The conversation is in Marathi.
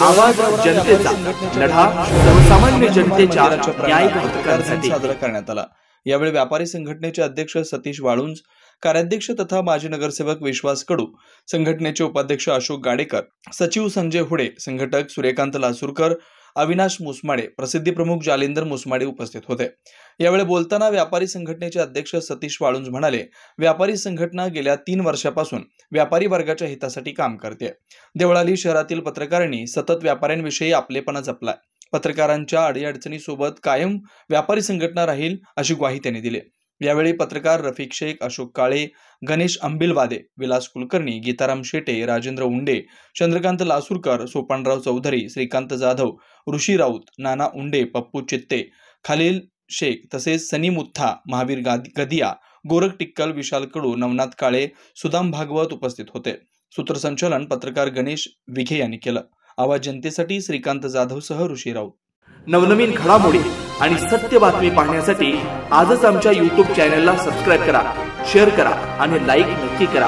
आवाज जनतेचा, लढा सर्वसामान्य जनतेच्या न्याय हक्कांसाठी साजरा करण्यात आला। यावेळी व्यापारी संघटनेचे अध्यक्ष सतीश वाळुंज, कार्याध्यक्ष तथा माजी नगरसेवक विश्वास कडू, संघटनेचे उपाध्यक्ष अशोक गाडेकर, सचिव संजय हुडे, संघटक सूर्यकांत लासूरकर, अविनाश मुसमाडे, प्रसिद्धी प्रमुख जालिंदर मुसमाडे उपस्थित होते। यावेळी बोलताना व्यापारी संघटनेचे अध्यक्ष सतीश वाळुंज म्हणाले, व्यापारी संघटना गेल्या 3 वर्षापासून व्यापारी वर्गाच्या हितासाठी काम करते। देवळाली शहरातील पत्रकारांनी सतत व्यापाऱ्यांविषयी आपलेपणा जपलाय। पत्रकारांच्या अडीअडचणीसोबत कायम व्यापारी संघटना राहील अशी ग्वाही त्यांनी दिली। यावेळी पत्रकार रफिक शेख, अशोक काळे, गणेश अंबिलवादे, विलास कुलकर्णी, गीताराम शेटे, राजेंद्र उंडे, चंद्रकांत लासूरकर, सोपानराव चौधरी, श्रीकांत जाधव, ऋषी राऊत, नाना उंडे, पप्पू चित्ते, खालील शेख तसेच सनी मुथा, महावीर गदिया, गोरख टिक्कल, विशाल कडू, नवनाथ काळे, सुदाम भागवत उपस्थित होते। सूत्रसंचालन पत्रकार गणेश विघे यांनी केलं। आवाज जनतेसाठी श्रीकांत जाधवसह ऋषी राऊत। नवनवीन घडामोडी आणि सत्य बातमी पाहण्यासाठी आजच आमच्या YouTube चॅनलला सबस्क्राइब करा, शेअर करा आणि लाईक नक्की करा।